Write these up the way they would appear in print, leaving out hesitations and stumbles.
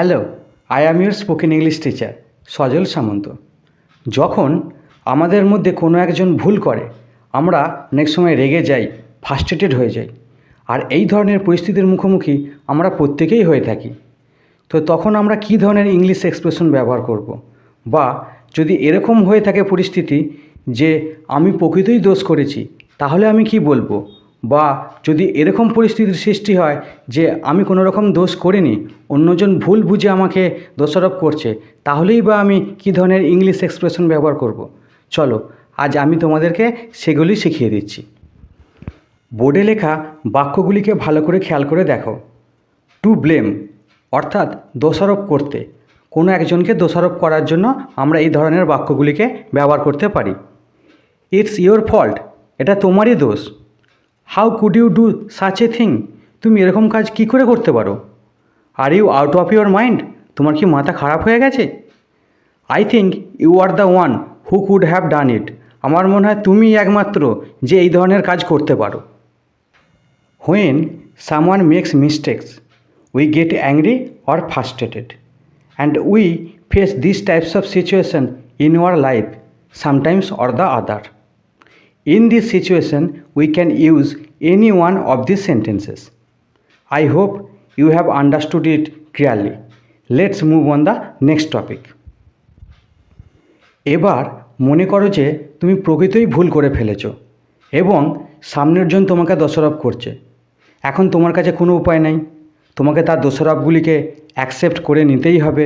Hello, I am your spoken English teacher Sajal Samanta. যখন আমাদের মধ্যে কোনো একজন ভুল করে আমরা অনেক সময় রেগে যাই, ফ্রাস্ট্রেটেড হয়ে যাই। আর এই ধরনের পরিস্থিতির মুখোমুখি আমরা প্রত্যেকেই হয়ে থাকি। তো তখন আমরা কী ধরনের ইংলিশ এক্সপ্রেশন ব্যবহার করব? বা যদি এরকম হয়ে থাকে পরিস্থিতি যে আমি প্রকৃতই দোষ করেছি, তাহলে আমি কি বলবো? বা যদি এরকম পরিস্থিতির সৃষ্টি হয় যে আমি কোনো রকম দোষ করিনি, অন্যজন ভুল বুঝে আমাকে দোষারোপ করছে, তাহলেই বা আমি কী ধরনের ইংলিশ এক্সপ্রেশন ব্যবহার করব? চলো আজ আমি তোমাদেরকে সেগুলি শিখিয়ে দিচ্ছি। বোর্ডে লেখা বাক্যগুলিকে ভালো করে খেয়াল করে দেখো। টু ব্লেম অর্থাৎ দোষারোপ করতে, কোনো একজনকে দোষারোপ করার জন্য আমরা এই ধরনের বাক্যগুলিকে ব্যবহার করতে পারি। ইটস ইয়োর ফল্ট, এটা তোমারই দোষ। How could you do such a thing, তুমি এরকম কাজ কী করে করতে পারো? Are you out of your mind, তোমার কি মাথা খারাপ হয়ে গেছে? I think you are the one who could have done it, আমার মনে হয় তুমি একমাত্র যে এই ধরনের কাজ করতে পারো। When someone makes mistakes we get angry or frustrated and we face this types of situation in our life sometimes or the other. In this situation, we can use any one of these sentences. I hope you have understood it clearly. Let's move on the next topic. এবার মনে করো যে তুমি প্রকৃতই ভুল করে ফেলেছো এবং সামনের জন তোমাকে দোষারোপ করছে। এখন তোমার কাছে কোনো উপায় নাই, তোমাকে তার দোষারোপগুলিকে অ্যাকসেপ্ট করে নিতেই হবে।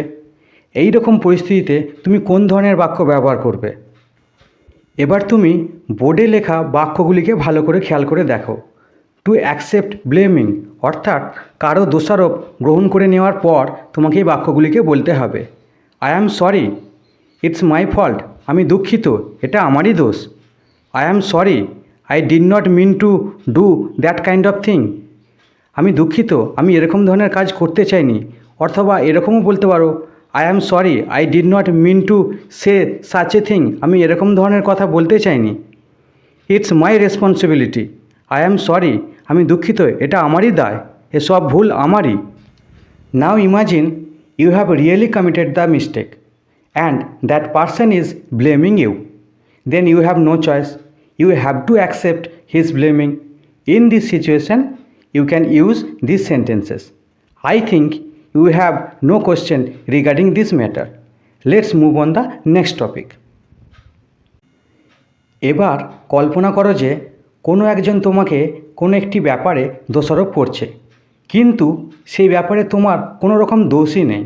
এই রকম পরিস্থিতিতে তুমি কোন ধরনের বাক্য ব্যবহার করবে? এবার তুমি বোর্ডে লেখা বাক্যগুলিকে ভালো করে খেয়াল করে দেখো। টু অ্যাকসেপ্ট ব্লেমিং অর্থাৎ কারো দোষারোপ গ্রহণ করে নেওয়ার পর তোমাকে এই বাক্যগুলিকে বলতে হবে। I am sorry, it's my fault, আমি দুঃখিত, এটা আমারই দোষ। I am sorry, I did not mean to do that kind of thing, আমি দুঃখিত, আমি এরকম ধরনের কাজ করতে চাইনি। অথবা এরকমও বলতে পারো, I am sorry, I did not mean to say such a thing, আমি এরকম ধরনের কথা বলতে চাইনি। It's my responsibility, I am sorry, আমি দুঃখিত, এটা আমারই দায়, এসব ভুল আমারই। Now imagine you have really committed the mistake and that person is blaming you, then you have no choice, you have to accept his blaming. In this situation you can use these sentences. I think you have no question regarding this matter. Let's move on the next topic. এবার কল্পনা করো যে কোনো একজন তোমাকে কোনো একটি ব্যাপারে দোষারোপ করছে, কিন্তু সেই ব্যাপারে তোমার কোনো রকম দোষই নেই,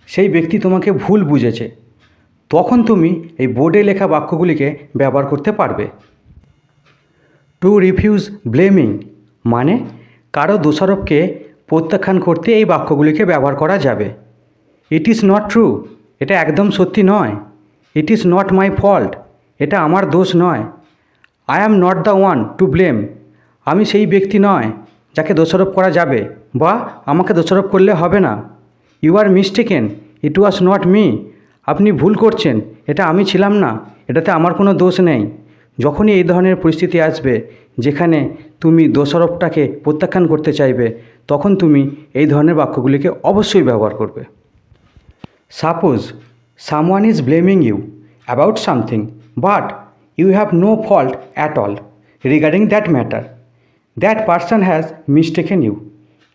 সেই ব্যক্তি তোমাকে ভুল বুঝেছে। তখন তুমি এই বোর্ডে লেখা বাক্যগুলিকে ব্যবহার করতে পারবে। টু রিফিউজ ব্লেমিং মানে কারো দোষারোপকে প্রত্যাখ্যান করতে এই বাক্যগুলিকে ব্যবহার করা যাবে। ইট ইজ নট ট্রু, এটা একদম সত্যি নয়। It is not my fault, এটা আমার দোষ নয়। I am not the one to blame, আমি সেই ব্যক্তি নয় যাকে দোষারোপ করা যাবে বা আমাকে দোষারোপ করলে হবে না। You are mistaken, it was not me, আপনি ভুল করছেন, এটা আমি ছিলাম না, এটাতে আমার কোনো দোষ নেই। যখনই এই ধরনের পরিস্থিতি আসবে যেখানে তুমি দোষারোপটাকে প্রত্যাখ্যান করতে চাইবে, তখন তুমি এই ধরনের বাক্যগুলিকে অবশ্যই ব্যবহার করবে। Suppose someone is blaming you about something but you have no fault at all regarding that matter, that person has mistaken you.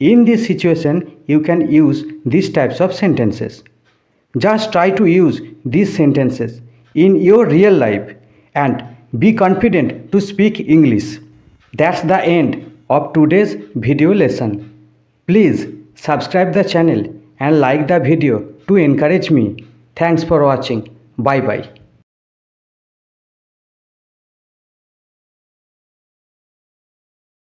In this situation you can use this types of sentences. Just try to use this sentences in your real life and be confident to speak English. That's the end of today's video lesson. Please subscribe the channel and like the video to encourage me. Thanks for watching. Bye bye.